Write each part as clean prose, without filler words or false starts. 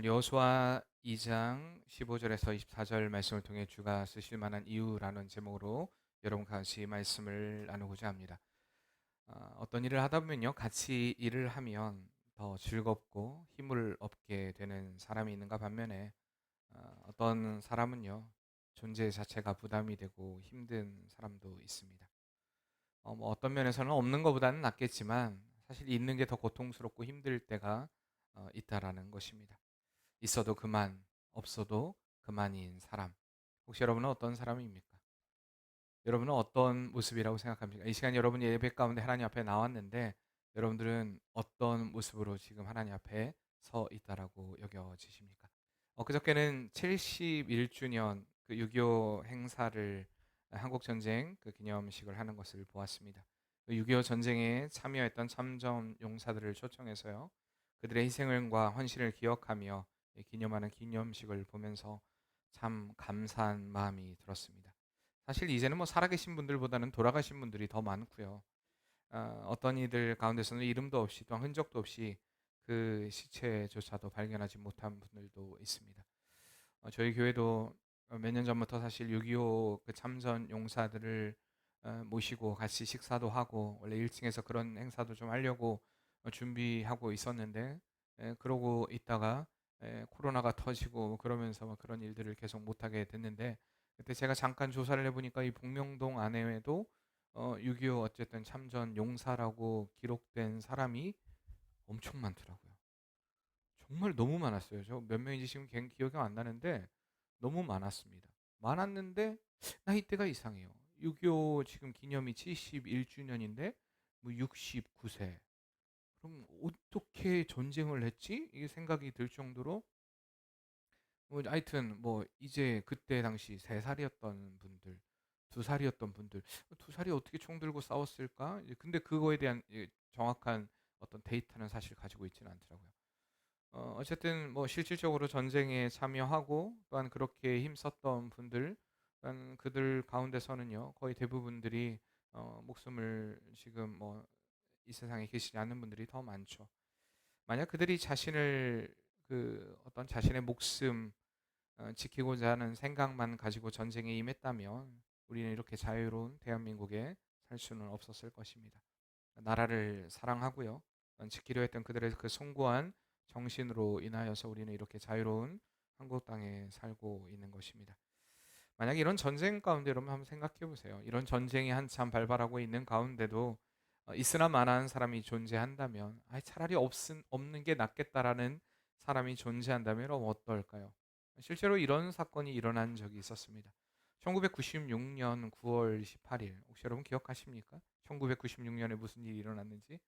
오늘 여호수아 2장 15절에서 24절 말씀을 통해 주가 쓰실 만한 이유라는 제목으로 여러분과 같이 말씀을 나누고자 합니다. 어떤 일을 하다 보면요, 같이 일을 하면 더 즐겁고 힘을 얻게 되는 사람이 있는가 반면에 어떤 사람은요, 존재 자체가 부담이 되고 힘든 사람도 있습니다. 뭐 어떤 면에서는 없는 것보다는 낫겠지만 사실 있는 게 더 고통스럽고 힘들 때가 있다라는 것입니다. 있어도 그만, 없어도 그만인 사람. 혹시 여러분은 어떤 사람입니까? 여러분은 어떤 모습이라고 생각합니까? 이 시간 여러분이 예배 가운데 하나님 앞에 나왔는데 여러분들은 어떤 모습으로 지금 하나님 앞에 서 있다라고 여겨지십니까? 그저께는 71주년 그 6.25 행사를 한국 전쟁 그 기념식을 하는 것을 보았습니다. 6.25 전쟁에 참여했던 참전 용사들을 초청해서요. 그들의 희생과 헌신을 기억하며 기념하는 기념식을 보면서 참 감사한 마음이 들었습니다. 사실 이제는 뭐 살아계신 분들보다는 돌아가신 분들이 더 많고요. 어떤 이들 가운데서는 이름도 없이 또 흔적도 없이 그 시체조차도 발견하지 못한 분들도 있습니다. 저희 교회도 몇 년 전부터 사실 6.25 그 참전 용사들을 모시고 같이 식사도 하고 원래 1층에서 그런 행사도 좀 하려고 준비하고 있었는데 그러고 있다가 코로나가 터지고 뭐 그러면서 뭐 그런 일들을 계속 못하게 됐는데 그때 제가 잠깐 조사를 해보니까 이 복명동 안에도 6.25 어쨌든 참전 용사라고 기록된 사람이 엄청 많더라고요. 정말 너무 많았어요. 저 몇 명인지 지금 기억이 안 나는데 너무 많았습니다. 많았는데 나이대가 이상해요. 6.25 지금 기념이 71주년인데 뭐 69세. 그럼 어떻게 전쟁을 했지? 이게 생각이 들 정도로 뭐 하여튼 뭐 이제 그때 당시 3살이었던 분들, 2살이었던 분들, 2살이 어떻게 총 들고 싸웠을까? 이제 근데 그거에 대한 정확한 어떤 데이터는 사실 가지고 있지는 않더라고요. 어쨌든 뭐 실질적으로 전쟁에 참여하고 또한 그렇게 힘썼던 분들, 또한 그들 가운데서는요 거의 대부분들이 목숨을 지금 뭐 이 세상에 계시지 않는 분들이 더 많죠. 만약 그들이 자신을 그 어떤 자신의 목숨 지키고자 하는 생각만 가지고 전쟁에 임했다면 우리는 이렇게 자유로운 대한민국에 살 수는 없었을 것입니다. 나라를 사랑하고요. 지키려 했던 그들의 그 숭고한 정신으로 인하여서 우리는 이렇게 자유로운 한국 땅에 살고 있는 것입니다. 만약 이런 전쟁 가운데 여러분 한번 생각해 보세요. 이런 전쟁이 한참 발발하고 있는 가운데도 있으나 마나한 사람이 존재한다면 차라리 없는 게 낫겠다라는 사람이 존재한다면 어떨까요? 실제로 이런 사건이 일어난 적이 있었습니다. 1996년 9월 18일 혹시 여러분 기억하십니까? 1996년에 무슨 일이 일어났는지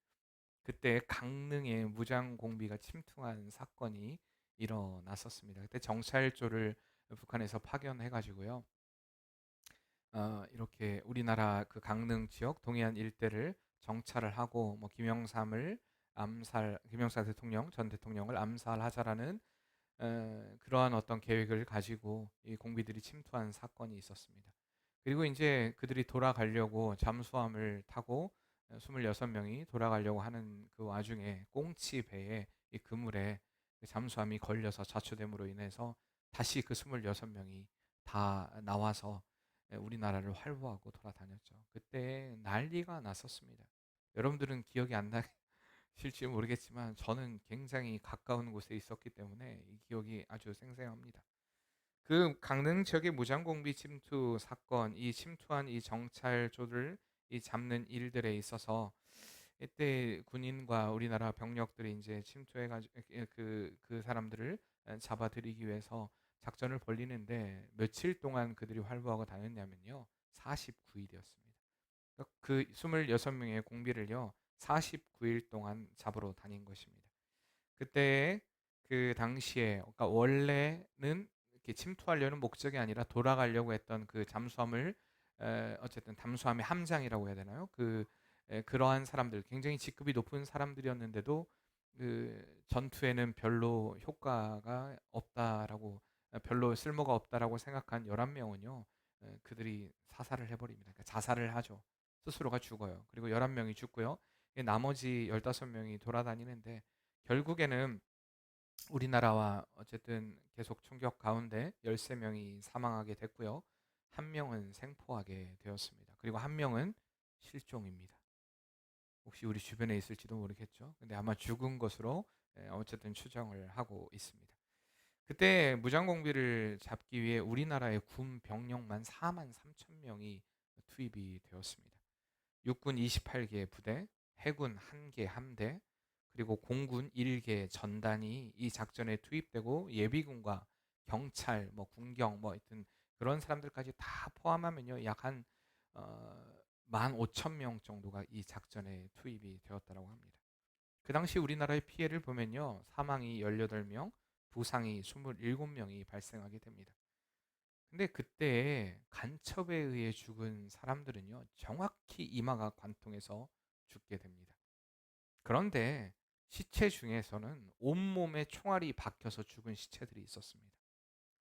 그때 강릉에 무장 공비가 침투한 사건이 일어났었습니다. 그때 정찰조를 북한에서 파견해 가지고요. 이렇게 우리나라 그 강릉 지역 동해안 일대를 정찰을 하고 뭐 김영삼 대통령 전 대통령을 암살하자라는 그러한 어떤 계획을 가지고 이 공비들이 침투한 사건이 있었습니다. 그리고 이제 그들이 돌아가려고 잠수함을 타고 26명이 돌아가려고 하는 그 와중에 꽁치 배에 이 그물에 그 잠수함이 걸려서 자초됨으로 인해서 다시 그 26명이 다 나와서 우리나라를 활보하고 돌아다녔죠. 그때 난리가 났었습니다. 여러분들은 기억이 안 나실지 모르겠지만 저는 굉장히 가까운 곳에 있었기 때문에 이 기억이 아주 생생합니다. 그 강릉 지역의 무장공비 침투 사건, 이 침투한 이 정찰조를 이 잡는 일들에 있어서 이때 군인과 우리나라 병력들이 이제 침투해가지고 그 사람들을 잡아들이기 위해서 작전을 벌리는데 며칠 동안 그들이 활보하고 다녔냐면요, 49일이었습니다. 그 26명의 공비를요, 49일 동안 잡으러 다닌 것입니다. 그때 그 당시에 그러니까 원래는 이렇게 침투하려는 목적이 아니라 돌아가려고 했던 그 잠수함을 어쨌든 잠수함의 함장이라고 해야 되나요? 그러한 사람들 굉장히 직급이 높은 사람들이었는데도 그 전투에는 별로 효과가 없다라고 별로 쓸모가 없다라고 생각한 11명은요. 그들이 사살을 해버립니다. 그러니까 자살을 하죠. 스스로가 죽어요. 그리고 11명이 죽고요. 나머지 15명이 돌아다니는데 결국에는 우리나라와 어쨌든 계속 충격 가운데 13명이 사망하게 됐고요. 한 명은 생포하게 되었습니다. 그리고 한 명은 실종입니다. 혹시 우리 주변에 있을지도 모르겠죠. 근데 아마 죽은 것으로 어쨌든 추정을 하고 있습니다. 그때 무장공비를 잡기 위해 우리나라의 군 병력만 4만 3천 명이 투입이 되었습니다. 육군 28개 부대, 해군 1개 함대, 그리고 공군 1개 전단이 이 작전에 투입되고 예비군과 경찰, 뭐 군경, 뭐 하여튼 그런 사람들까지 다 포함하면요, 약한 15,000명 정도가 이 작전에 투입이 되었다고 합니다. 그 당시 우리나라의 피해를 보면요, 사망이 18명, 부상이 27명이 발생하게 됩니다. 근데 그때 간첩에 의해 죽은 사람들은요, 정확히 이마가 관통해서 죽게 됩니다. 그런데 시체 중에서는 온몸에 총알이 박혀서 죽은 시체들이 있었습니다.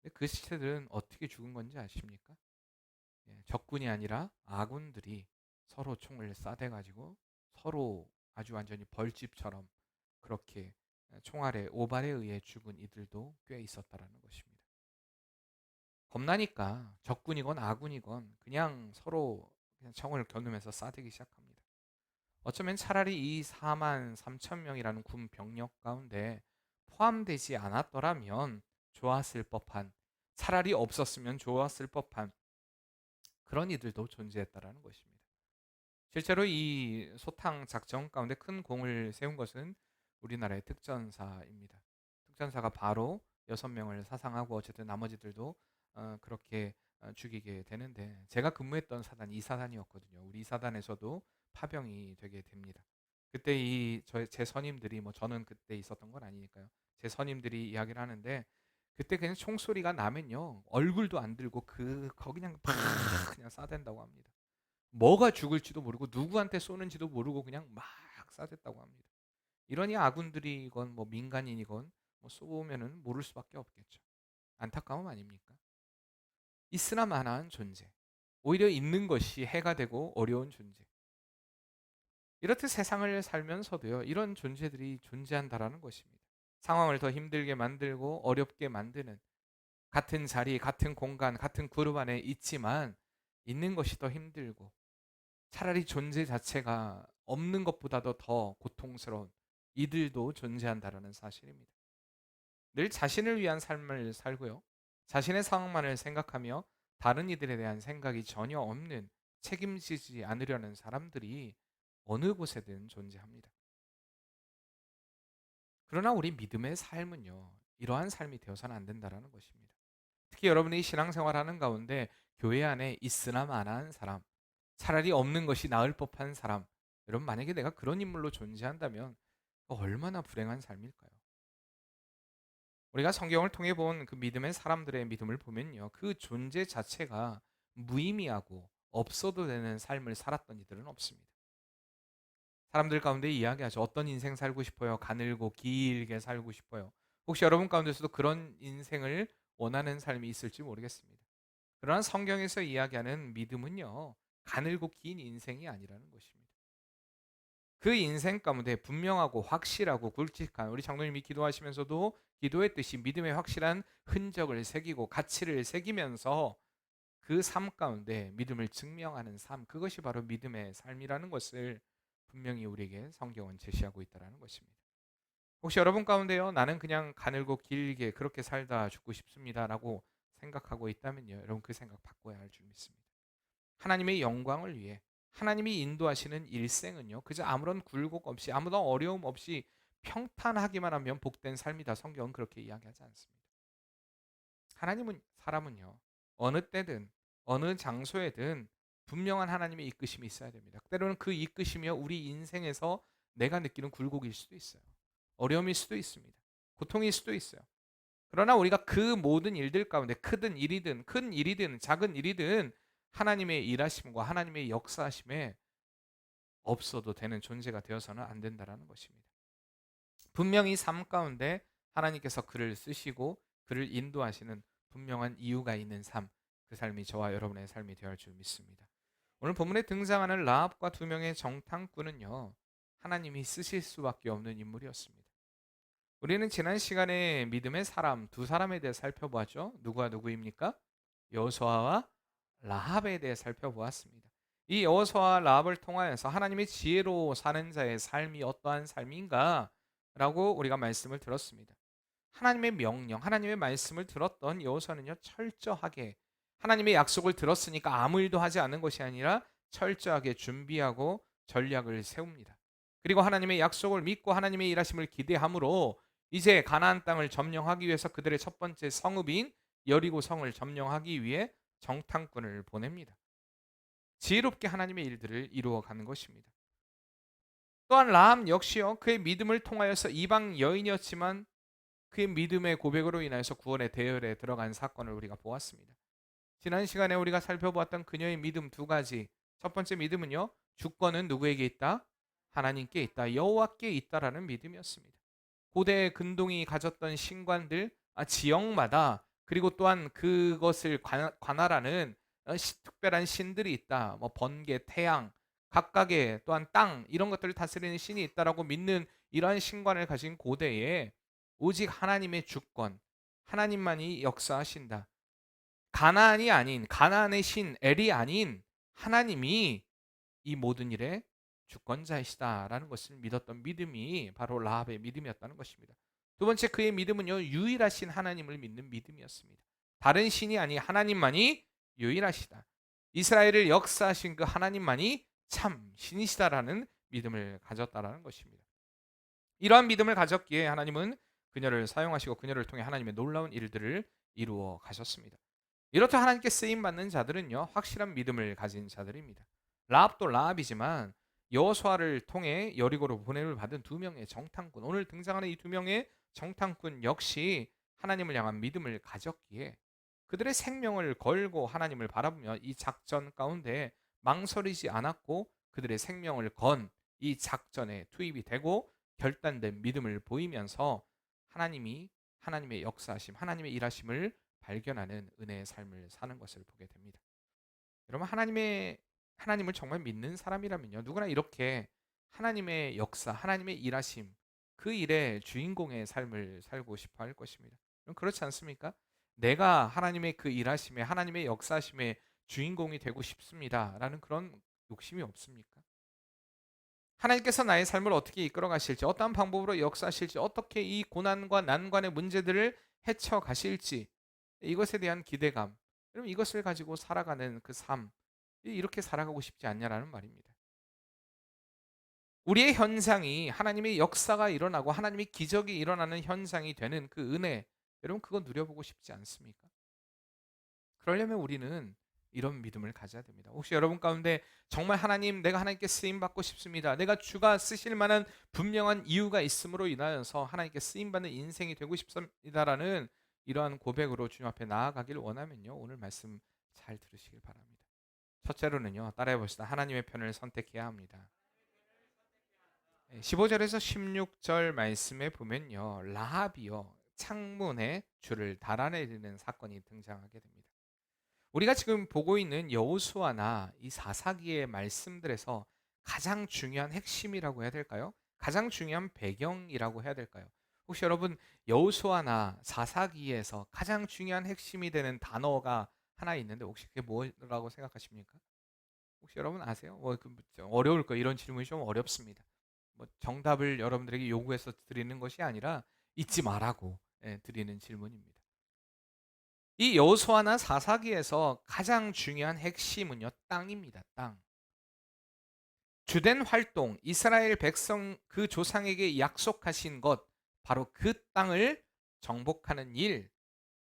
근데 그 시체들은 어떻게 죽은 건지 아십니까? 적군이 아니라 아군들이 서로 총을 쏴대가지고 서로 아주 완전히 벌집처럼 그렇게 총알에 오발에 의해 죽은 이들도 꽤 있었다라는 것입니다. 겁나니까 적군이건 아군이건 그냥 서로 그냥 총을 겨누면서 쏴대기 시작합니다. 어쩌면 차라리 이 4만 3천 명이라는 군 병력 가운데 포함되지 않았더라면 좋았을 법한, 차라리 없었으면 좋았을 법한 그런 이들도 존재했다라는 것입니다. 실제로 이 소탕 작전 가운데 큰 공을 세운 것은 우리나라의 특전사입니다. 특전사가 바로 6명을 사상하고 어쨌든 나머지들도 그렇게 죽이게 되는데, 제가 근무했던 사단이 이 사단이었거든요. 우리 이 사단에서도 파병이 되게 됩니다. 그때 제 선임들이, 뭐 저는 그때 있었던 건 아니니까요, 제 선임들이 이야기를 하는데, 그때 그냥 총소리가 나면요, 얼굴도 안 들고 거기 그냥 팍 그냥 쏴댄다고 합니다. 뭐가 죽을지도 모르고 누구한테 쏘는지도 모르고 그냥 막 쏴댔다고 합니다. 이러니 아군들이건 뭐 민간인이건 뭐 쏘면은 모를 수밖에 없겠죠. 안타까움 아닙니까? 있으나 마나한 존재. 오히려 있는 것이 해가 되고 어려운 존재. 이렇듯 세상을 살면서도요, 이런 존재들이 존재한다라는 것입니다. 상황을 더 힘들게 만들고 어렵게 만드는, 같은 자리, 같은 공간, 같은 그룹 안에 있지만 있는 것이 더 힘들고 차라리 존재 자체가 없는 것보다도 더 고통스러운 이들도 존재한다라는 사실입니다. 늘 자신을 위한 삶을 살고요, 자신의 상황만을 생각하며 다른 이들에 대한 생각이 전혀 없는, 책임지지 않으려는 사람들이 어느 곳에든 존재합니다. 그러나 우리 믿음의 삶은요, 이러한 삶이 되어서는 안 된다라는 것입니다. 특히 여러분이 신앙생활하는 가운데 교회 안에 있으나 마나한 사람, 차라리 없는 것이 나을 법한 사람, 여러분 만약에 내가 그런 인물로 존재한다면 얼마나 불행한 삶일까요? 우리가 성경을 통해 본 그 믿음의 사람들의 믿음을 보면요, 그 존재 자체가 무의미하고 없어도 되는 삶을 살았던 이들은 없습니다. 사람들 가운데 이야기하죠. 어떤 인생 살고 싶어요? 가늘고 길게 살고 싶어요. 혹시 여러분 가운데서도 그런 인생을 원하는 삶이 있을지 모르겠습니다. 그러나 성경에서 이야기하는 믿음은요, 가늘고 긴 인생이 아니라는 것입니다. 그 인생 가운데 분명하고 확실하고 굵직한, 우리 장로님이 기도하시면서도 기도했듯이 믿음의 확실한 흔적을 새기고 가치를 새기면서 그 삶 가운데 믿음을 증명하는 삶, 그것이 바로 믿음의 삶이라는 것을 분명히 우리에게 성경은 제시하고 있다는 것입니다. 혹시 여러분 가운데요, 나는 그냥 가늘고 길게 그렇게 살다 죽고 싶습니다라고 생각하고 있다면요, 여러분 그 생각 바꿔야 할 줄 믿습니다. 하나님의 영광을 위해 하나님이 인도하시는 일생은요, 그저 아무런 굴곡 없이 아무런 어려움 없이 평탄하기만 하면 복된 삶이다. 성경은 그렇게 이야기하지 않습니다. 하나님은, 사람은요, 어느 때든 어느 장소에든 분명한 하나님의 이끄심이 있어야 됩니다. 때로는 그 이끄심이요, 우리 인생에서 내가 느끼는 굴곡일 수도 있어요. 어려움일 수도 있습니다. 고통일 수도 있어요. 그러나 우리가 그 모든 일들 가운데 크든 일이든 큰 일이든 작은 일이든 하나님의 일하심과 하나님의 역사하심에 없어도 되는 존재가 되어서는 안 된다라는 것입니다. 분명히 삶 가운데 하나님께서 그를 쓰시고 그를 인도하시는 분명한 이유가 있는 삶, 그 삶이 저와 여러분의 삶이 되어야 할 줄 믿습니다. 오늘 본문에 등장하는 라합과 두 명의 정탐꾼은요, 하나님이 쓰실 수밖에 없는 인물이었습니다. 우리는 지난 시간에 믿음의 사람 두 사람에 대해 살펴보았죠. 누구와 누구입니까? 여호수아와 라합에 대해 살펴보았습니다. 이 여호수아와 라합을 통하여서 하나님의 지혜로 사는 자의 삶이 어떠한 삶인가라고 우리가 말씀을 들었습니다. 하나님의 명령, 하나님의 말씀을 들었던 여호수아는요, 철저하게 하나님의 약속을 들었으니까 아무 일도 하지 않는 것이 아니라 철저하게 준비하고 전략을 세웁니다. 그리고 하나님의 약속을 믿고 하나님의 일하심을 기대함으로 이제 가나안 땅을 점령하기 위해서 그들의 첫 번째 성읍인 여리고 성을 점령하기 위해 정탐꾼을 보냅니다. 지혜롭게 하나님의 일들을 이루어 가는 것입니다. 또한 라함 역시요, 그의 믿음을 통하여서 이방 여인이었지만 그의 믿음의 고백으로 인하여서 구원의 대열에 들어간 사건을 우리가 보았습니다. 지난 시간에 우리가 살펴보았던 그녀의 믿음 두 가지. 첫 번째 믿음은요, 주권은 누구에게 있다? 하나님께 있다. 여호와께 있다라는 믿음이었습니다. 고대 근동이 가졌던 신관들, 지역마다, 그리고 또한 그것을 관할하는 특별한 신들이 있다. 뭐 번개, 태양, 각각의 또한 땅, 이런 것들을 다스리는 신이 있다라고 믿는 이러한 신관을 가진 고대에 오직 하나님의 주권, 하나님만이 역사하신다. 가나안이 아닌, 가나안의 신 엘이 아닌 하나님이 이 모든 일의 주권자이시다라는 것을 믿었던 믿음이 바로 라합의 믿음이었다는 것입니다. 두 번째, 그의 믿음은요, 유일하신 하나님을 믿는 믿음이었습니다. 다른 신이 아닌 하나님만이 유일하시다. 이스라엘을 역사하신 그 하나님만이 참 신이시다라는 믿음을 가졌다라는 것입니다. 이러한 믿음을 가졌기에 하나님은 그녀를 사용하시고 그녀를 통해 하나님의 놀라운 일들을 이루어 가셨습니다. 이렇듯 하나님께 쓰임 받는 자들은요, 확실한 믿음을 가진 자들입니다. 라합도 라합이지만 여호수아를 통해 여리고로 보냄을 받은 두 명의 정탐꾼, 오늘 등장하는 이 두 명의 정탐꾼 역시 하나님을 향한 믿음을 가졌기에 그들의 생명을 걸고 하나님을 바라보며 이 작전 가운데 망설이지 않았고 그들의 생명을 건 이 작전에 투입이 되고 결단된 믿음을 보이면서 하나님의 역사하심, 하나님의 일하심을 발견하는 은혜의 삶을 사는 것을 보게 됩니다. 여러분, 하나님을 정말 믿는 사람이라면요, 누구나 이렇게 하나님의 역사, 하나님의 일하심, 그 일의 주인공의 삶을 살고 싶어 할 것입니다. 그렇지 않습니까? 내가 하나님의 그 일하심에, 하나님의 역사하심의 주인공이 되고 싶습니다라는 그런 욕심이 없습니까? 하나님께서 나의 삶을 어떻게 이끌어 가실지, 어떠한 방법으로 역사하실지, 어떻게 이 고난과 난관의 문제들을 헤쳐 가실지, 이것에 대한 기대감, 여러분, 이것을 가지고 살아가는 그 삶, 이렇게 살아가고 싶지 않냐라는 말입니다. 우리의 현상이 하나님의 역사가 일어나고 하나님의 기적이 일어나는 현상이 되는 그 은혜, 여러분, 그거 누려보고 싶지 않습니까? 그러려면 우리는 이런 믿음을 가져야 됩니다. 혹시 여러분 가운데 정말 하나님, 내가 하나님께 쓰임 받고 싶습니다. 내가 주가 쓰실 만한 분명한 이유가 있음으로 인하여서 하나님께 쓰임 받는 인생이 되고 싶습니다라는 이러한 고백으로 주님 앞에 나아가길 원하면요, 오늘 말씀 잘 들으시길 바랍니다. 첫째로는요, 따라해 봅시다. 하나님의 편을 선택해야 합니다. 15절에서 16절 말씀에 보면요, 라합이요, 창문에 줄을 달아내리는 사건이 등장하게 됩니다. 우리가 지금 보고 있는 여호수아나 이 사사기의 말씀들에서 가장 중요한 핵심이라고 해야 될까요? 가장 중요한 배경이라고 해야 될까요? 혹시 여러분, 여호수아나 사사기에서 가장 중요한 핵심이 되는 단어가 하나 있는데 혹시 그게 뭐라고 생각하십니까? 혹시 여러분 아세요? 어려울 거, 이런 질문이 좀 어렵습니다. 정답을 여러분들에게 요구해서 드리는 것이 아니라 잊지 말라고 드리는 질문입니다. 이 여호수아나 사사기에서 가장 중요한 핵심은요, 땅입니다. 땅. 주된 활동, 이스라엘 백성 그 조상에게 약속하신 것, 바로 그 땅을 정복하는 일.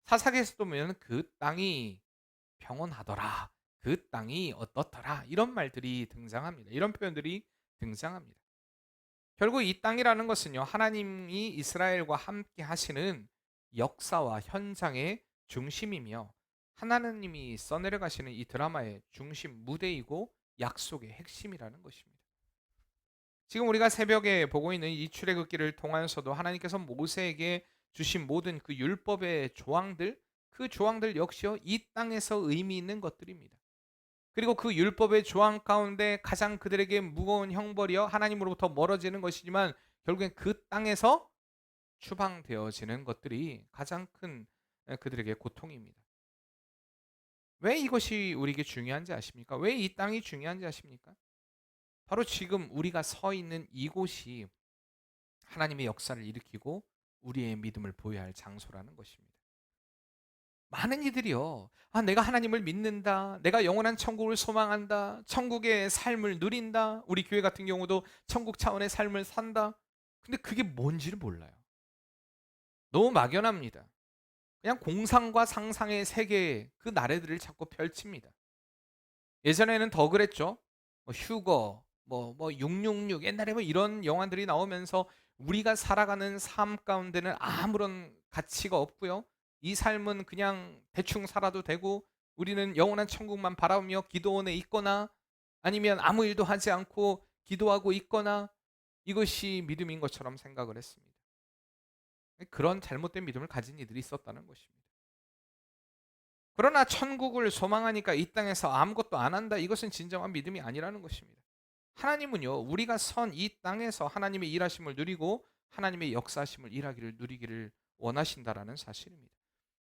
사사기에서도 보면 그 땅이 평온하더라, 그 땅이 어떻더라, 이런 말들이 등장합니다. 이런 표현들이 등장합니다. 결국 이 땅이라는 것은요, 하나님이 이스라엘과 함께 하시는 역사와 현장의 중심이며 하나님이 써내려 가시는 이 드라마의 중심 무대이고 약속의 핵심이라는 것입니다. 지금 우리가 새벽에 보고 있는 이 출애굽기를 통해서도 하나님께서 모세에게 주신 모든 그 율법의 조항들, 그 조항들 역시요, 이 땅에서 의미 있는 것들입니다. 그리고 그 율법의 조항 가운데 가장 그들에게 무거운 형벌이요, 하나님으로부터 멀어지는 것이지만 결국엔 그 땅에서 추방되어지는 것들이 가장 큰 그들에게 고통입니다. 왜 이것이 우리에게 중요한지 아십니까? 왜 이 땅이 중요한지 아십니까? 바로 지금 우리가 서 있는 이곳이 하나님의 역사를 일으키고 우리의 믿음을 보여야 할 장소라는 것입니다. 많은 이들이요. 내가 하나님을 믿는다. 내가 영원한 천국을 소망한다. 천국의 삶을 누린다. 우리 교회 같은 경우도 천국 차원의 삶을 산다. 근데 그게 뭔지를 몰라요. 너무 막연합니다. 그냥 공상과 상상의 세계 그 나래들을 자꾸 펼칩니다. 예전에는 더 그랬죠. 휴거, 666 옛날에 이런 영화들이 나오면서 우리가 살아가는 삶 가운데는 아무런 가치가 없고요. 이 삶은 그냥 대충 살아도 되고 우리는 영원한 천국만 바라보며 기도원에 있거나 아니면 아무 일도 하지 않고 기도하고 있거나 이것이 믿음인 것처럼 생각을 했습니다. 그런 잘못된 믿음을 가진 이들이 있었다는 것입니다. 그러나 천국을 소망하니까 이 땅에서 아무것도 안 한다. 이것은 진정한 믿음이 아니라는 것입니다. 하나님은요, 우리가 선 이 땅에서 하나님의 일하심을 누리고 하나님의 역사하심을 일하기를 누리기를 원하신다라는 사실입니다.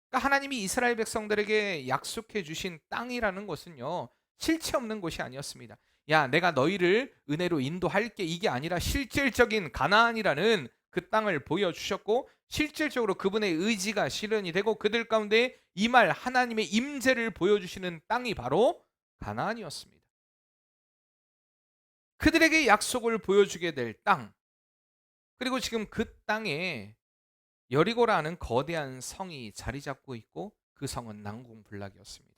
그러니까 하나님이 이스라엘 백성들에게 약속해 주신 땅이라는 것은요, 실체 없는 곳이 아니었습니다. 야, 내가 너희를 은혜로 인도할게, 이게 아니라 실질적인 가나안이라는 그 땅을 보여주셨고 실질적으로 그분의 의지가 실현이 되고 그들 가운데 임할 하나님의 임재를 보여주시는 땅이 바로 가나안이었습니다. 그들에게 약속을 보여주게 될 땅, 그리고 지금 그 땅에 여리고라는 거대한 성이 자리 잡고 있고 그 성은 난공불락이었습니다.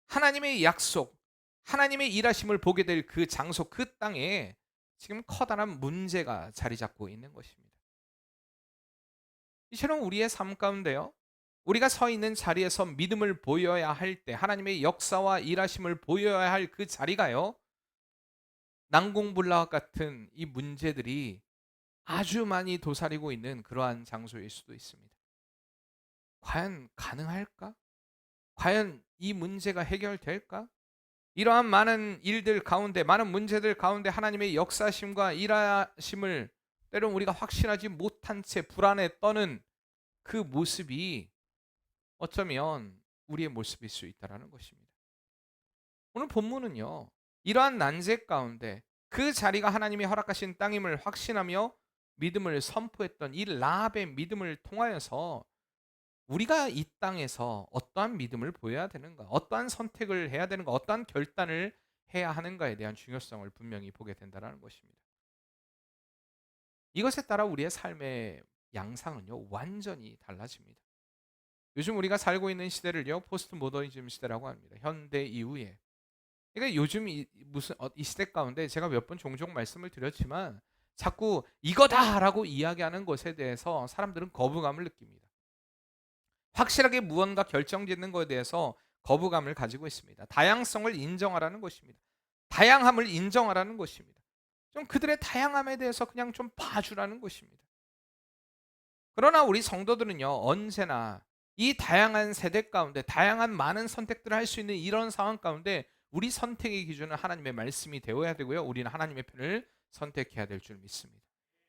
하나님의 약속, 하나님의 일하심을 보게 될 그 장소, 그 땅에 지금 커다란 문제가 자리 잡고 있는 것입니다. 이처럼 우리의 삶 가운데요, 우리가 서 있는 자리에서 믿음을 보여야 할 때, 하나님의 역사와 일하심을 보여야 할 그 자리가요, 난공불락 같은 이 문제들이 아주 많이 도사리고 있는 그러한 장소일 수도 있습니다. 과연 가능할까? 과연 이 문제가 해결될까? 이러한 많은 일들 가운데, 많은 문제들 가운데 하나님의 역사심과 일하심을 때론 우리가 확신하지 못한 채 불안에 떠는 그 모습이 어쩌면 우리의 모습일 수 있다는 것입니다. 오늘 본문은요, 이러한 난제 가운데 그 자리가 하나님이 허락하신 땅임을 확신하며 믿음을 선포했던 이 라합의 믿음을 통하여서 우리가 이 땅에서 어떠한 믿음을 보여야 되는가, 어떠한 선택을 해야 되는가, 어떠한 결단을 해야 하는가에 대한 중요성을 분명히 보게 된다는 것입니다. 이것에 따라 우리의 삶의 양상은요, 완전히 달라집니다. 요즘 우리가 살고 있는 시대를요, 포스트 모더니즘 시대라고 합니다. 현대 이후에. 그러니까 요즘 이 시대 가운데 제가 몇 번 종종 말씀을 드렸지만 자꾸 이거다라고 이야기하는 것에 대해서 사람들은 거부감을 느낍니다. 확실하게 무언가 결정짓는 것에 대해서 거부감을 가지고 있습니다. 다양성을 인정하라는 것입니다. 다양함을 인정하라는 것입니다. 좀 그들의 다양함에 대해서 그냥 좀 봐주라는 것입니다. 그러나 우리 성도들은요, 언제나 이 다양한 세대 가운데 다양한 많은 선택들을 할 수 있는 이런 상황 가운데 우리 선택의 기준은 하나님의 말씀이 되어야 되고요, 우리는 하나님의 편을 선택해야 될 줄 믿습니다.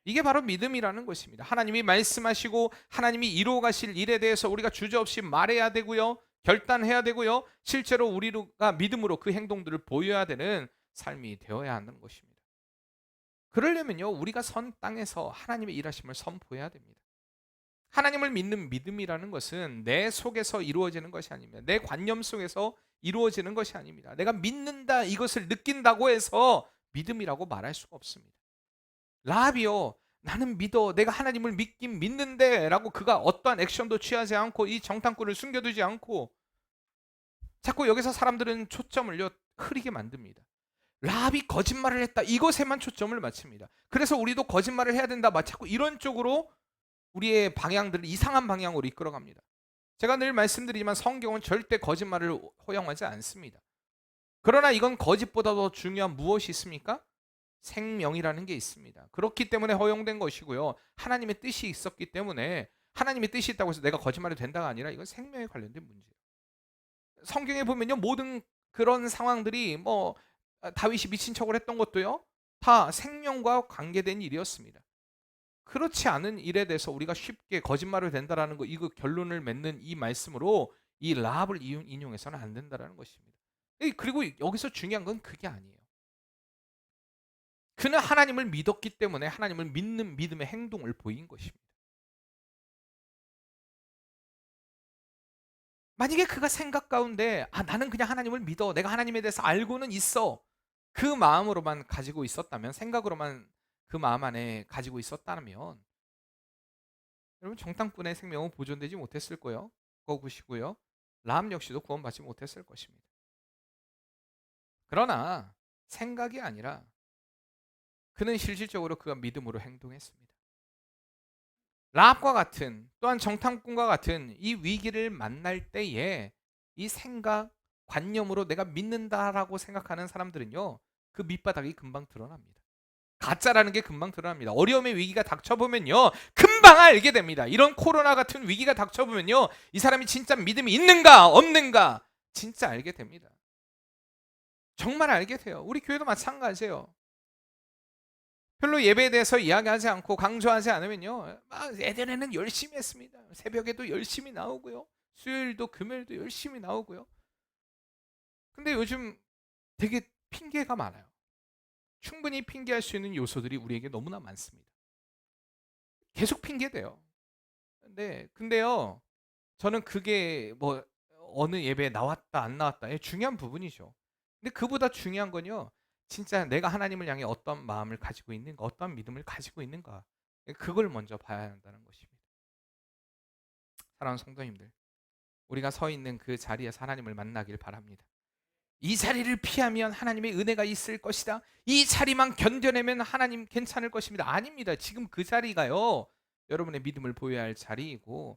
이게 바로 믿음이라는 것입니다. 하나님이 말씀하시고 하나님이 이루어 가실 일에 대해서 우리가 주저없이 말해야 되고요, 결단해야 되고요, 실제로 우리가 믿음으로 그 행동들을 보여야 되는 삶이 되어야 하는 것입니다. 그러려면요, 우리가 선 땅에서 하나님의 일하심을 선포해야 됩니다. 하나님을 믿는 믿음이라는 것은 내 속에서 이루어지는 것이 아닙니다. 내 관념 속에서 이루어지는 것이 아닙니다. 내가 믿는다, 이것을 느낀다고 해서 믿음이라고 말할 수가 없습니다. 라합이요, 나는 믿어, 내가 하나님을 믿긴 믿는데 라고 그가 어떠한 액션도 취하지 않고 이 정탐꾼을 숨겨두지 않고 자꾸 여기서 사람들은 초점을요 흐리게 만듭니다. 라합이 거짓말을 했다, 이것에만 초점을 맞춥니다. 그래서 우리도 거짓말을 해야 된다, 자꾸 이런 쪽으로 우리의 방향들을 이상한 방향으로 이끌어갑니다. 제가 늘 말씀드리지만 성경은 절대 거짓말을 허용하지 않습니다. 그러나 이건 거짓보다 더 중요한 무엇이 있습니까? 생명이라는 게 있습니다. 그렇기 때문에 허용된 것이고요, 하나님의 뜻이 있었기 때문에, 하나님의 뜻이 있다고 해서 내가 거짓말이 된다가 아니라 이건 생명에 관련된 문제예요. 성경에 보면요, 모든 그런 상황들이 다윗이 미친 척을 했던 것도요 다 생명과 관계된 일이었습니다. 그렇지 않은 일에 대해서 우리가 쉽게 거짓말을 된다라는 거, 이거 결론을 맺는 이 말씀으로 이 라합을 인용해서는 안 된다라는 것입니다. 그리고 여기서 중요한 건 그게 아니에요. 그는 하나님을 믿었기 때문에 하나님을 믿는 믿음의 행동을 보인 것입니다. 만약에 그가 생각 가운데 나는 그냥 하나님을 믿어, 내가 하나님에 대해서 알고는 있어, 그 마음으로만 가지고 있었다면, 생각으로만 그 마음 안에 가지고 있었다면 여러분 정탐꾼의 생명은 보존되지 못했을 것이고요. 람 역시도 구원받지 못했을 것입니다. 그러나 생각이 아니라 그는 실질적으로 그가 믿음으로 행동했습니다. 라합과 같은, 또한 정탐꾼과 같은 이 위기를 만날 때에 이 생각, 관념으로 내가 믿는다라고 생각하는 사람들은요, 그 밑바닥이 금방 드러납니다. 가짜라는 게 금방 드러납니다. 어려움의 위기가 닥쳐보면요, 금방 알게 됩니다. 이런 코로나 같은 위기가 닥쳐보면요, 이 사람이 진짜 믿음이 있는가 없는가 진짜 알게 됩니다. 정말 알게 돼요. 우리 교회도 마찬가지예요. 별로 예배에 대해서 이야기하지 않고 강조하지 않으면요, 예전에는 열심히 했습니다. 새벽에도 열심히 나오고요, 수요일도 금요일도 열심히 나오고요. 근데 요즘 되게 핑계가 많아요. 충분히 핑계할 수 있는 요소들이 우리에게 너무나 많습니다. 계속 핑계대요. 근데요, 저는 그게 뭐 어느 예배에 나왔다 안 나왔다 중요한 부분이죠. 근데 그보다 중요한 건요, 진짜 내가 하나님을 향해 어떤 마음을 가지고 있는가, 어떤 믿음을 가지고 있는가, 그걸 먼저 봐야 한다는 것입니다. 사랑하는 성도님들, 우리가 서 있는 그 자리에서 하나님을 만나길 바랍니다. 이 자리를 피하면 하나님의 은혜가 있을 것이다, 이 자리만 견뎌내면 하나님 괜찮을 것입니다. 아닙니다. 지금 그 자리가요, 여러분의 믿음을 보여야 할 자리이고,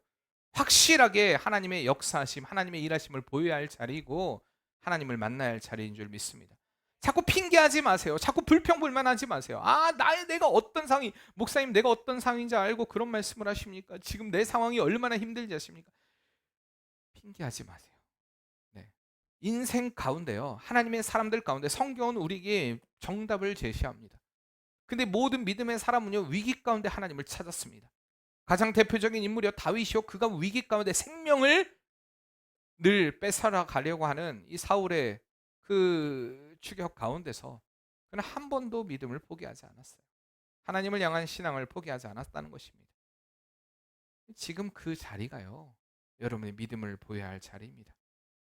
확실하게 하나님의 역사하심, 하나님의 일하심을 보여야 할 자리이고, 하나님을 만나야 할 자리인 줄 믿습니다. 자꾸 핑계하지 마세요. 자꾸 불평불만하지 마세요. 내가 어떤 상황이, 목사님 내가 어떤 상황인지 알고 그런 말씀을 하십니까? 지금 내 상황이 얼마나 힘들지 하십니까? 핑계하지 마세요. 네. 인생 가운데요, 하나님의 사람들 가운데 성경은 우리에게 정답을 제시합니다. 근데 모든 믿음의 사람은요, 위기 가운데 하나님을 찾았습니다. 가장 대표적인 인물이요, 다윗이요. 그가 위기 가운데 생명을 늘 뺏어라 가려고 하는 이 사울의 그 추격 가운데서 그는 한 번도 믿음을 포기하지 않았어요. 하나님을 향한 신앙을 포기하지 않았다는 것입니다. 지금 그 자리가요, 여러분의 믿음을 보여야 할 자리입니다.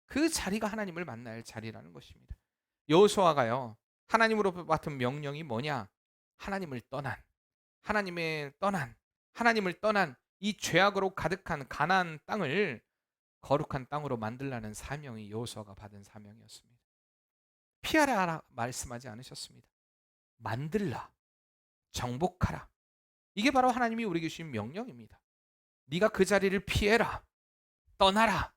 그 자리가 하나님을 만나야 할 자리라는 것입니다. 여호수아가요, 하나님으로 받은 명령이 뭐냐? 하나님을 떠난, 하나님을 떠난 이 죄악으로 가득한 가나안 땅을 거룩한 땅으로 만들라는 사명이 여호수아가 받은 사명이었습니다. 피하라 말씀하지 않으셨습니다. 만들라, 정복하라. 이게 바로 하나님이 우리에게 주신 명령입니다. 네가 그 자리를 피해라, 떠나라.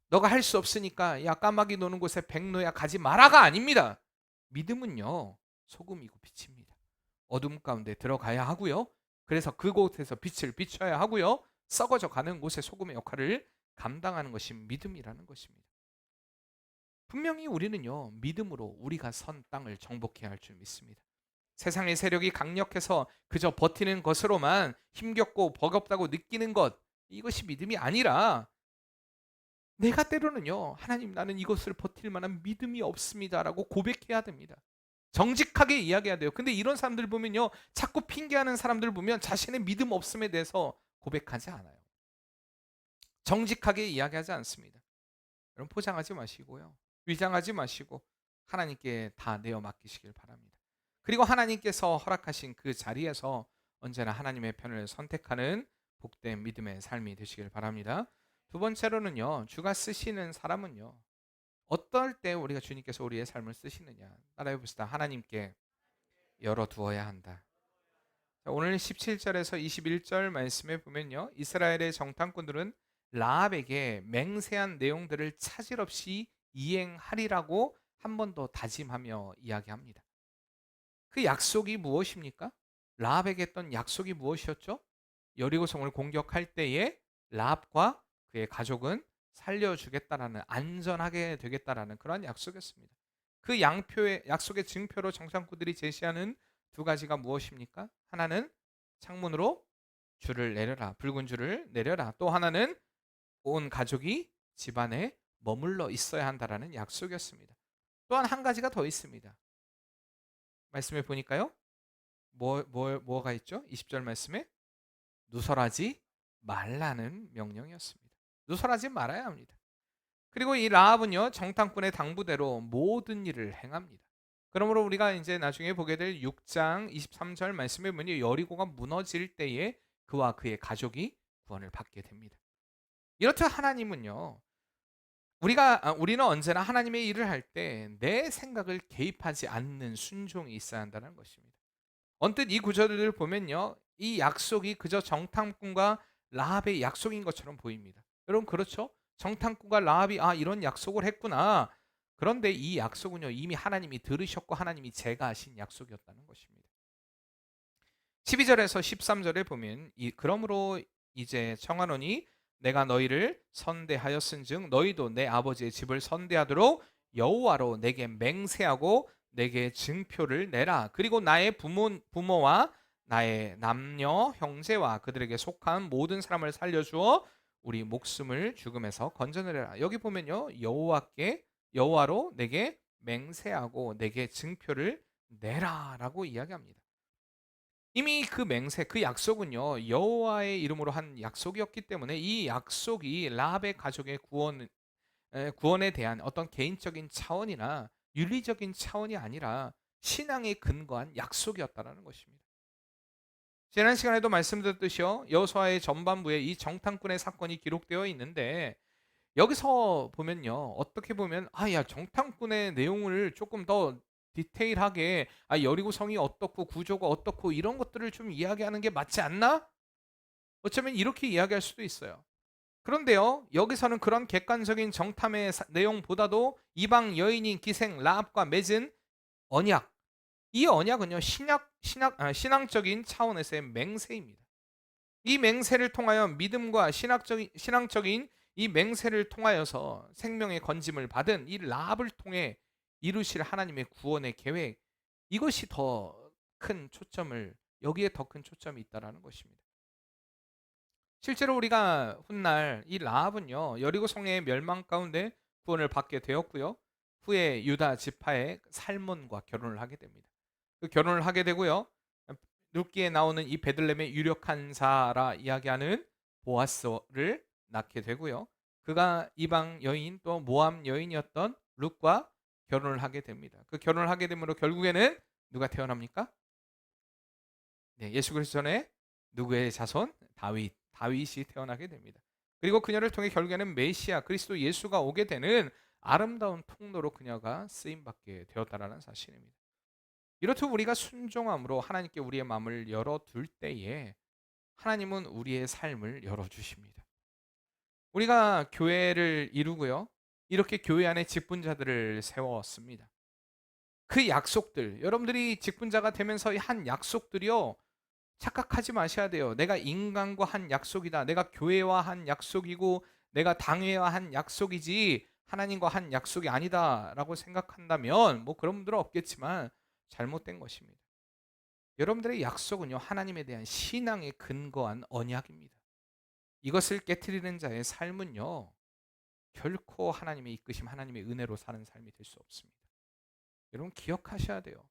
너가 할 수 없으니까 야 까마귀 노는 곳에 백로야 가지 마라가 아닙니다. 믿음은요, 소금이고 빛입니다. 어둠 가운데 들어가야 하고요, 그래서 그곳에서 빛을 비춰야 하고요, 썩어져 가는 곳에 소금의 역할을 감당하는 것이 믿음이라는 것입니다. 분명히 우리는요, 믿음으로 우리가 선 땅을 정복해야 할 줄 믿습니다. 세상의 세력이 강력해서 그저 버티는 것으로만 힘겹고 버겁다고 느끼는 것, 이것이 믿음이 아니라 내가 때로는요, 하나님 나는 이것을 버틸 만한 믿음이 없습니다라고 고백해야 됩니다. 정직하게 이야기해야 돼요. 근데 이런 사람들 보면요, 자꾸 핑계하는 사람들 보면 자신의 믿음 없음에 대해서 고백하지 않아요. 정직하게 이야기하지 않습니다. 여러분 포장하지 마시고요, 위장하지 마시고 하나님께 다 내어 맡기시길 바랍니다. 그리고 하나님께서 허락하신 그 자리에서 언제나 하나님의 편을 선택하는 복된 믿음의 삶이 되시길 바랍니다. 두 번째로는요, 주가 쓰시는 사람은요, 어떨 때 우리가 주님께서 우리의 삶을 쓰시느냐, 따라해 봅시다. 하나님께 열어두어야 한다. 오늘 17절에서 21절 말씀에 보면요, 이스라엘의 정탐꾼들은 라합에게 맹세한 내용들을 차질 없이 이행하리라고 한 번 더 다짐하며 이야기합니다. 그 약속이 무엇입니까? 라합에게 했던 약속이 무엇이었죠? 여리고성을 공격할 때에 라합과 그의 가족은 살려주겠다라는, 안전하게 되겠다라는 그런 약속이었습니다. 그 양표의 약속의 증표로 정탐꾼들이 제시하는 두 가지가 무엇입니까? 하나는 창문으로 줄을 내려라. 붉은 줄을 내려라. 또 하나는 온 가족이 집안에 머물러 있어야 한다라는 약속이었습니다. 또한 한 가지가 더 있습니다. 말씀해 보니까요. 뭐가 있죠? 20절 말씀에 누설하지 말라는 명령이었습니다. 누설하지 말아야 합니다. 그리고 이 라합은요, 정탐꾼의 당부대로 모든 일을 행합니다. 그러므로 우리가 이제 나중에 보게 될 6장 23절 말씀에 보면 여리고가 무너질 때에 그와 그의 가족이 구원을 받게 됩니다. 이렇듯 하나님은요, 우리는 언제나 하나님의 일을 할 때 내 생각을 개입하지 않는 순종이 있어야 한다는 것입니다. 언뜻 이 구절을 보면요, 이 약속이 그저 정탐꾼과 라합의 약속인 것처럼 보입니다. 여러분 그렇죠? 정탐꾼과 라합이 이런 약속을 했구나. 그런데 이 약속은요, 이미 하나님이 들으셨고 하나님이 제가 하신 약속이었다는 것입니다. 12절에서 13절에 보면 그러므로 이제 청하노니 내가 너희를 선대하였은즉 너희도 내 아버지의 집을 선대하도록 여호와로 내게 맹세하고 내게 증표를 내라. 그리고 나의 부모와 나의 남녀 형제와 그들에게 속한 모든 사람을 살려주어 우리 목숨을 죽음에서 건져내라. 여기 보면요, 여호와로 내게 맹세하고 내게 증표를 내라라고 이야기합니다. 이미 그 맹세, 그 약속은요, 여호와의 이름으로 한 약속이었기 때문에 이 약속이 라합의 가족의 구원에 대한 어떤 개인적인 차원이나 윤리적인 차원이 아니라 신앙에 근거한 약속이었다라는 것입니다. 지난 시간에도 말씀드렸듯이요, 여호수아의 전반부에 이 정탐꾼의 사건이 기록되어 있는데 여기서 보면요, 어떻게 보면 야, 정탐꾼의 내용을 조금 더 디테일하게 여리고 성이 어떻고 구조가 어떻고 이런 것들을 좀 이야기하는 게 맞지 않나? 어쩌면 이렇게 이야기할 수도 있어요. 그런데요, 여기서는 그런 객관적인 정탐의 내용보다도 이방 여인인 기생 라합과 맺은 언약, 이 언약은요, 신앙적인 차원에서의 맹세입니다. 이 맹세를 통하여 믿음과 신앙적인 이 맹세를 통하여서 생명의 건짐을 받은 이 라합을 통해 이루실 하나님의 구원의 계획, 이것이 더 큰 초점을, 여기에 더 큰 초점이 있다라는 것입니다. 실제로 우리가 훗날 이 라합은요, 여리고 성의 멸망 가운데 구원을 받게 되었고요, 후에 유다 지파의 살몬과 결혼을 하게 됩니다. 그 결혼을 하게 되고요, 룻기에 나오는 이 베들레헴의 유력한 자라 이야기하는 보아스를 낳게 되고요, 그가 이방 여인 또 모함 여인이었던 룻과 결혼을 하게 됩니다. 그 결혼을 하게 되므로 결국에는 누가 태어납니까? 네, 예수 그리스도 전에 누구의 자손? 다윗이 태어나게 됩니다. 그리고 그녀를 통해 결국에는 메시아 그리스도 예수가 오게 되는 아름다운 통로로 그녀가 쓰임 받게 되었다라는 사실입니다. 이렇듯 우리가 순종함으로 하나님께 우리의 마음을 열어둘 때에 하나님은 우리의 삶을 열어주십니다. 우리가 교회를 이루고요, 이렇게 교회 안에 직분자들을 세웠습니다. 그 약속들, 여러분들이 직분자가 되면서 한 약속들이요, 착각하지 마셔야 돼요. 내가 인간과 한 약속이다. 내가 교회와 한 약속이고 내가 당회와 한 약속이지 하나님과 한 약속이 아니다라고 생각한다면 뭐 그런 분들은 없겠지만 잘못된 것입니다. 여러분들의 약속은요, 하나님에 대한 신앙에 근거한 언약입니다. 이것을 깨트리는 자의 삶은요, 결코 하나님의 이끄심, 하나님의 은혜로 사는 삶이 될 수 없습니다. 여러분 기억하셔야 돼요.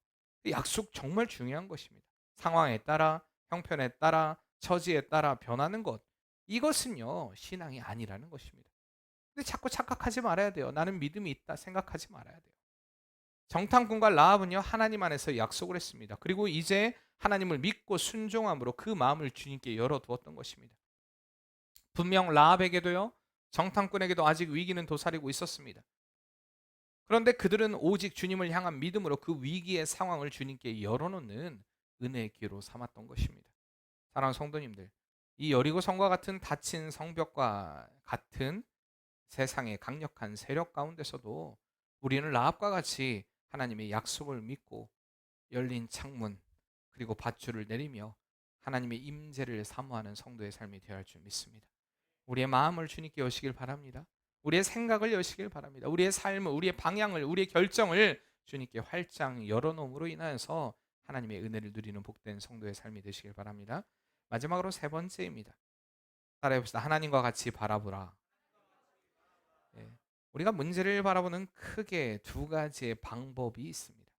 약속 정말 중요한 것입니다. 상황에 따라, 형편에 따라, 처지에 따라 변하는 것, 이것은요, 신앙이 아니라는 것입니다. 근데 자꾸 착각하지 말아야 돼요. 나는 믿음이 있다 생각하지 말아야 돼요. 정탐꾼과 라합은요, 하나님 안에서 약속을 했습니다. 그리고 이제 하나님을 믿고 순종함으로 그 마음을 주님께 열어두었던 것입니다. 분명 라합에게도요, 정탐꾼에게도 아직 위기는 도사리고 있었습니다. 그런데 그들은 오직 주님을 향한 믿음으로 그 위기의 상황을 주님께 열어놓는 은혜의 기회로 삼았던 것입니다. 사랑하는 성도님들, 이 여리고 성과 같은 닫힌 성벽과 같은 세상의 강력한 세력 가운데서도 우리는 라합과 같이 하나님의 약속을 믿고 열린 창문 그리고 밧줄을 내리며 하나님의 임재를 사모하는 성도의 삶이 되어야 할 줄 믿습니다. 우리의 마음을 주님께 여시길 바랍니다. 우리의 생각을 여시길 바랍니다. 우리의 삶을, 우리의 방향을, 우리의 결정을 주님께 활짝 열어놓음으로 인하여서 하나님의 은혜를 누리는 복된 성도의 삶이 되시길 바랍니다. 마지막으로 세 번째입니다. 따라해봅시다. 하나님과 같이 바라보라. 예. 우리가 문제를 바라보는 크게 두 가지의 방법이 있습니다.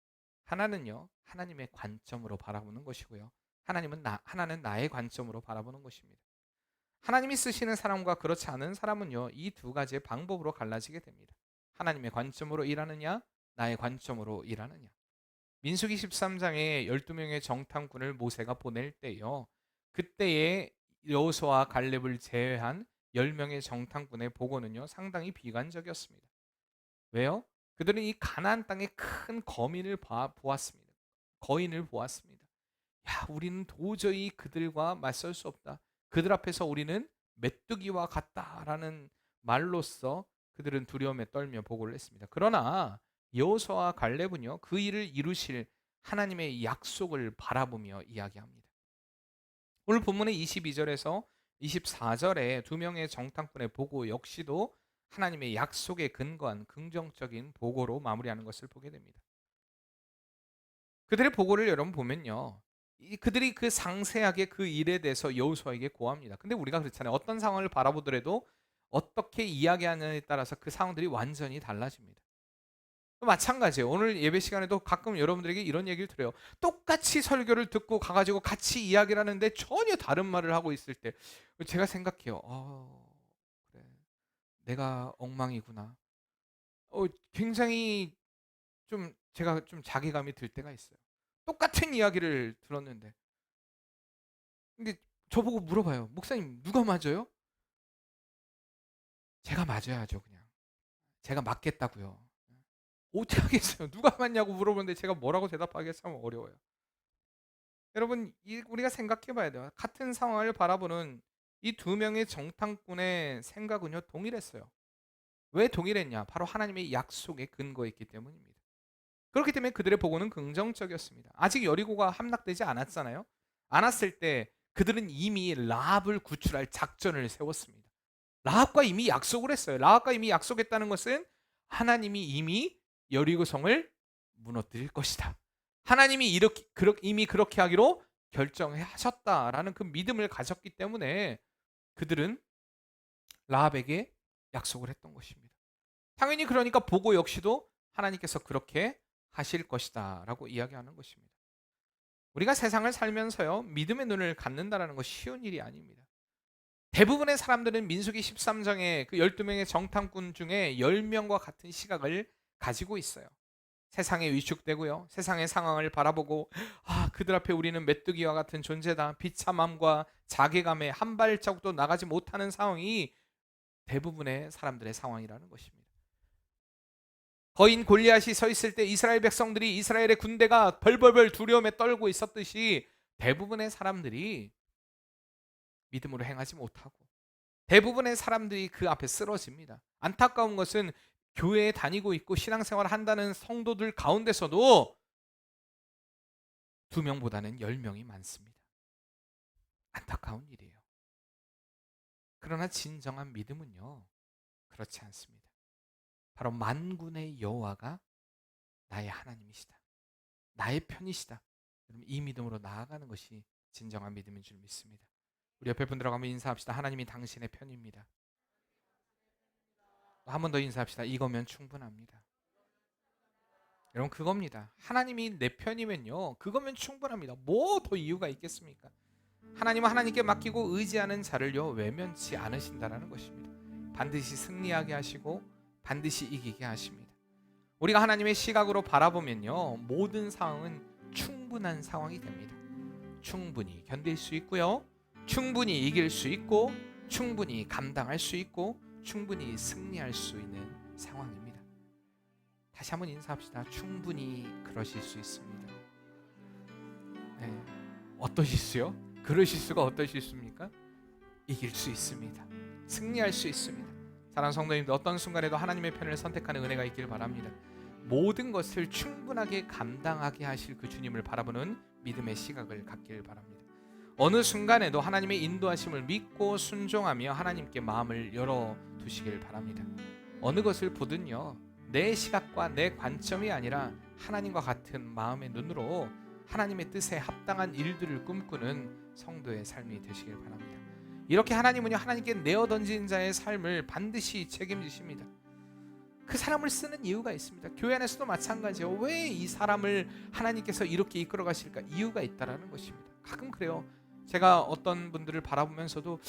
하나는요, 하나님의 관점으로 바라보는 것이고요. 하나는 나의 관점으로 바라보는 것입니다. 하나님이 쓰시는 사람과 그렇지 않은 사람은요, 이 두 가지의 방법으로 갈라지게 됩니다. 하나님의 관점으로 일하느냐, 나의 관점으로 일하느냐. 민수기 13장에 12명의 정탐꾼을 모세가 보낼 때요, 그때의 여호수아와 갈렙을 제외한 10명의 정탐꾼의 보고는요, 상당히 비관적이었습니다. 왜요? 그들은 이 가나안 땅의 큰 보았습니다. 거인을 보았습니다. 야, 우리는 도저히 그들과 맞설 수 없다. 그들 앞에서 우리는 메뚜기와 같다라는 말로써 그들은 두려움에 떨며 보고를 했습니다. 그러나 여호수아와 갈렙은요, 그 일을 이루실 하나님의 약속을 바라보며 이야기합니다. 오늘 본문의 22절에서 24절에 두 명의 정탐꾼의 보고 역시도 하나님의 약속에 근거한 긍정적인 보고로 마무리하는 것을 보게 됩니다. 그들의 보고를 여러분 보면요, 그들이 그 상세하게 그 일에 대해서 여호수아에게 고합니다. 근데 우리가 그렇잖아요. 어떤 상황을 바라보더라도 어떻게 이야기하느냐에 따라서 그 상황들이 완전히 달라집니다. 마찬가지예요. 오늘 예배 시간에도 가끔 여러분들에게 이런 얘기를 드려요. 똑같이 설교를 듣고 가가지고 같이 이야기를 하는데 전혀 다른 말을 하고 있을 때 제가 생각해요. 그래, 내가 엉망이구나. 굉장히 제가 좀 자괴감이 들 때가 있어요. 똑같은 이야기를 들었는데, 근데 저보고 물어봐요. 목사님, 누가 맞아요? 제가 맞아야죠, 그냥. 제가 맞겠다고요. 어떻게 하겠어요? 누가 맞냐고 물어보는데 제가 뭐라고 대답하기가 참 어려워요. 여러분, 우리가 생각해 봐야 돼요. 같은 상황을 바라보는 이 두 명의 정탐꾼의 생각은요, 동일했어요. 왜 동일했냐? 바로 하나님의 약속에 근거했기 때문입니다. 그렇기 때문에 그들의 보고는 긍정적이었습니다. 아직 여리고가 함락되지 않았잖아요. 않았을 때 그들은 이미 라합을 구출할 작전을 세웠습니다. 라합과 이미 약속을 했어요. 라합과 이미 약속했다는 것은 하나님이 이미 여리고 성을 무너뜨릴 것이다. 하나님이 이미 그렇게 하기로 결정하셨다라는 그 믿음을 가졌기 때문에 그들은 라합에게 약속을 했던 것입니다. 당연히 그러니까 보고 역시도 하나님께서 그렇게 하실 것이다라고 이야기하는 것입니다. 우리가 세상을 살면서요, 믿음의 눈을 갖는다라는 것 쉬운 일이 아닙니다. 대부분의 사람들은 민수기 13장의 그 12명의 정탐꾼 중에 10명과 같은 시각을 가지고 있어요. 세상에 위축되고요, 세상의 상황을 바라보고 그들 앞에 우리는 메뚜기와 같은 존재다, 비참함과 자괴감에 한 발자국도 나가지 못하는 상황이 대부분의 사람들의 상황이라는 것입니다. 거인 골리앗이 서 있을 때 이스라엘 백성들이, 이스라엘의 군대가 벌벌벌 두려움에 떨고 있었듯이 대부분의 사람들이 믿음으로 행하지 못하고 대부분의 사람들이 그 앞에 쓰러집니다. 안타까운 것은 교회에 다니고 있고 신앙생활을 한다는 성도들 가운데서도 2명보다는 10명이 많습니다. 안타까운 일이에요. 그러나 진정한 믿음은요, 그렇지 않습니다. 바로 만군의 여호와가 나의 하나님이시다, 나의 편이시다, 이 믿음으로 나아가는 것이 진정한 믿음인 줄 믿습니다. 우리 옆에 분들하고 한번 인사합시다. 하나님이 당신의 편입니다. 한 번 더 인사합시다. 이거면 충분합니다. 여러분, 그겁니다. 하나님이 내 편이면요, 그거면 충분합니다. 뭐 더 이유가 있겠습니까? 하나님은 하나님께 맡기고 의지하는 자를요, 외면치 않으신다라는 것입니다. 반드시 승리하게 하시고 반드시 이기게 하십니다. 우리가 하나님의 시각으로 바라보면요, 모든 상황은 충분한 상황이 됩니다. 충분히 견딜 수 있고요, 충분히 이길 수 있고, 충분히 감당할 수 있고, 충분히 승리할 수 있는 상황입니다. 다시 한번 인사합시다. 충분히 그러실 수 있습니다. 네. 어떠실 수요? 그러실 수가 어떠실 수입니까? 이길 수 있습니다. 승리할 수 있습니다. 사랑하는 성도님들, 어떤 순간에도 하나님의 편을 선택하는 은혜가 있길 바랍니다. 모든 것을 충분하게 감당하게 하실 그 주님을 바라보는 믿음의 시각을 갖길 바랍니다. 어느 순간에도 하나님의 인도하심을 믿고 순종하며 하나님께 마음을 열어두시길 바랍니다. 어느 것을 보든요, 내 시각과 내 관점이 아니라 하나님과 같은 마음의 눈으로 하나님의 뜻에 합당한 일들을 꿈꾸는 성도의 삶이 되시길 바랍니다. 이렇게 하나님은요, 하나님께 내어던진 자의 삶을 반드시 책임지십니다. 그 사람을 쓰는 이유가 있습니다. 교회 안에서도 마찬가지예요. 왜 이 사람을 하나님께서 이렇게 이끌어 가실까? 이유가 있다라는 것입니다. 가끔 그래요. 제가 어떤 분들을 바라보면서도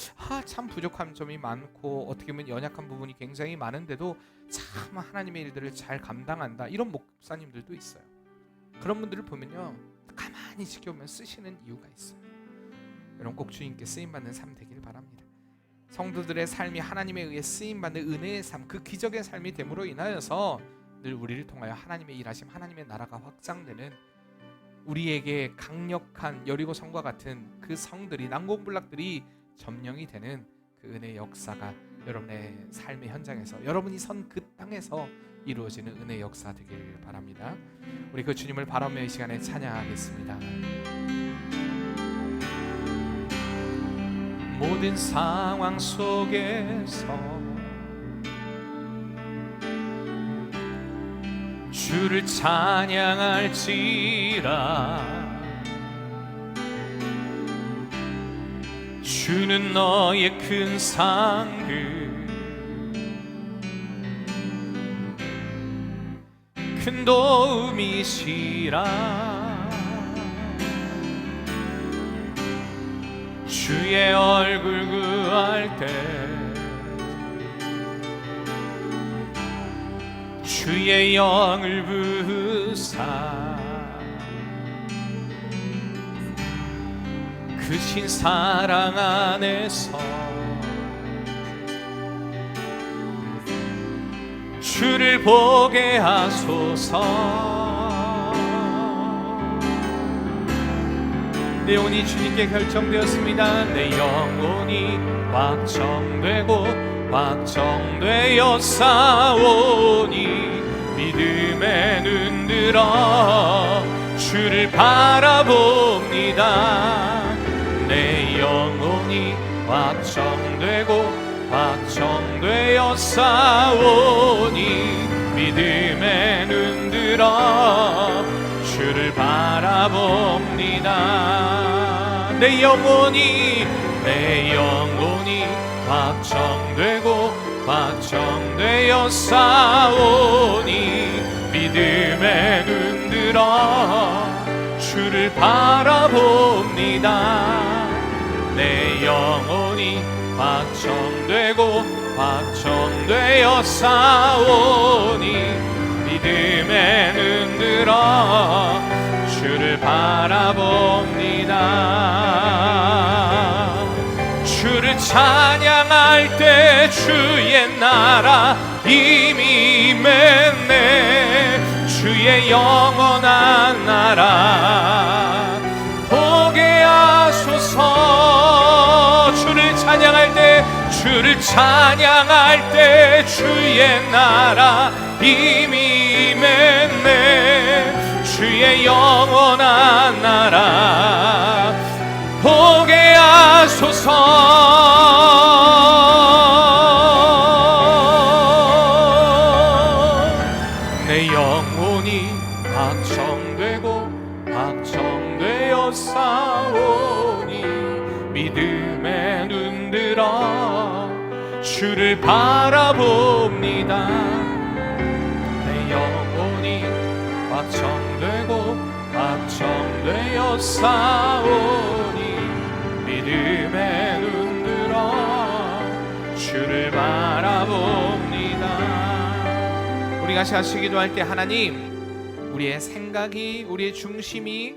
참 부족한 점이 많고 어떻게 보면 연약한 부분이 굉장히 많은데도 참 하나님의 일들을 잘 감당한다, 이런 목사님들도 있어요. 그런 분들을 보면요, 가만히 지켜보면 쓰시는 이유가 있어요. 여러분, 꼭 주님께 쓰임받는 삶 되길 바랍니다. 성도들의 삶이 하나님에 의해 쓰임받는 은혜의 삶, 그 기적의 삶이 됨으로 인하여서 늘 우리를 통하여 하나님의 일하심, 하나님의 나라가 확장되는, 우리에게 강력한 여리고 성과 같은 그 성들이, 난공불락들이 점령이 되는 그 은혜의 역사가 여러분의 삶의 현장에서, 여러분이 선 그 땅에서 이루어지는 은혜의 역사 되길 바랍니다. 우리 그 주님을 바라보며 이 시간에 찬양하겠습니다. 모든 상황 속에서 주를 찬양할지라. 주는 너의 큰 상급, 큰 도움이시라. 주의 얼굴 구할 때 주의 영을 부으사 크신 사랑 안에서 주를 보게 하소서. 내 영혼이 주님께 결정되었습니다. 내 영혼이 확정되고 확정되어 싸우니 믿음에 눈 들어 주를 바라봅니다. 내 영혼이 확정되고 확정되어 싸우니 믿음에 눈 들어 주를 바라봅니다. 내 영혼이 확정되고 확정되어 싸우니 믿음에 눈 들어 주를 바라봅니다. 내 영혼이 확정되고 확정되어 싸우니 믿음에 눈 들어 주를 바라봅니다. 주를 찬양할 때 주의 나라 이미 임했네. 주의 영원한 나라 보게 하소서. 주를 찬양할 때 주의 나라 이미 임했네. 주의 영원한 나라 보게 하소서. 내 영혼이 확정되고 확정되어 싸우니 믿음에 눈 들어 주를 바라봅니다. 내 영혼이 확정되고 확정되어 싸우니 믿음에 눈 들어 주를 바라봅니다. 우리가 같이 기도할 때 하나님, 우리의 생각이, 우리의 중심이,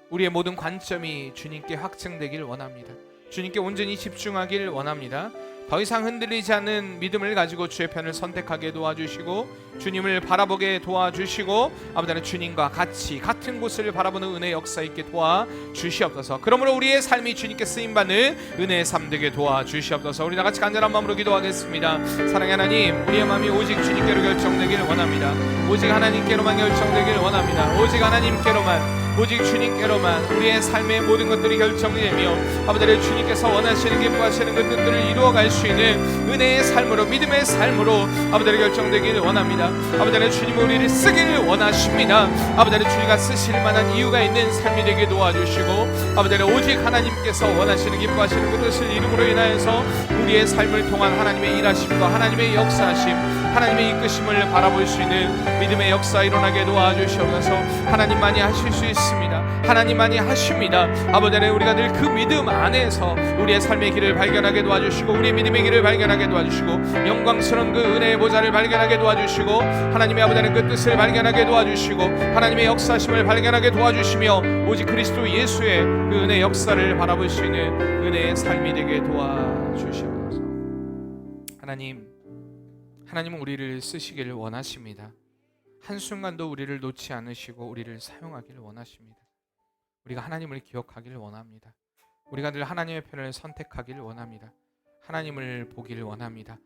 우리의 모든 관점이 주님께 확증되길 원합니다. 주님께 온전히 집중하길 원합니다. 더 이상 흔들리지 않는 믿음을 가지고 주의 편을 선택하게 도와주시고 주님을 바라보게 도와주시고 아버지는 주님과 같이 같은 곳을 바라보는 은혜의 역사 있게 도와주시옵소서. 그러므로 우리의 삶이 주님께 쓰임받는 은혜의 삶 되게 도와주시옵소서. 우리 다같이 간절한 마음으로 기도하겠습니다. 사랑의 하나님, 우리의 마음이 오직 주님께로 결정되길 원합니다. 오직 하나님께로만 결정되길 원합니다. 오직 하나님께로만, 오직 주님께로만 우리의 삶의 모든 것들이 결정되며 아버지 하나님 주님께서 원하시는 기뻐하시는 그 뜻들을 이루어갈 수 있는 은혜의 삶으로 믿음의 삶으로 아버지 하나님 결정되기를 원합니다. 아버지 하나님 주님은 우리를 쓰기를 원하십니다. 아버지 하나님 주님과 쓰실 만한 이유가 있는 삶이 되게 도와주시고 아버지 하나님 오직 하나님께서 원하시는 기뻐하시는 그 뜻을 이름으로 인하여서 우리의 삶을 통한 하나님의 일하심과 하나님의 역사하심 하나님의 이끄심을 바라볼 수 있는 믿음의 역사 일어나게 도와주시옵소서. 하나님만이 하실 수 있습니다. 하나님만이 하십니다. 아버지 하나님 우리가 늘 그 믿음 안에서 우리의 삶의 길을 발견하게 도와주시고 우리의 믿음의 길을 발견하게 도와주시고 영광스러운 그 은혜의 보좌를 발견하게 도와주시고 하나님의 아버지 하나님 그 뜻을 발견하게 도와주시고 하나님의 역사심을 발견하게 도와주시며 오직 그리스도 예수의 그 은혜의 역사를 바라볼 수 있는 은혜의 삶이 되게 도와주시옵소서. 하나님은 우리를 쓰시기를 원하십니다. 한순간도 우리를 놓지 않으시고 우리를 사용하기를 원하십니다. 우리가 하나님을 기억하기를 원합니다. 우리가 늘 하나님의 편을 선택하기를 원합니다. 하나님을 보기를 원합니다.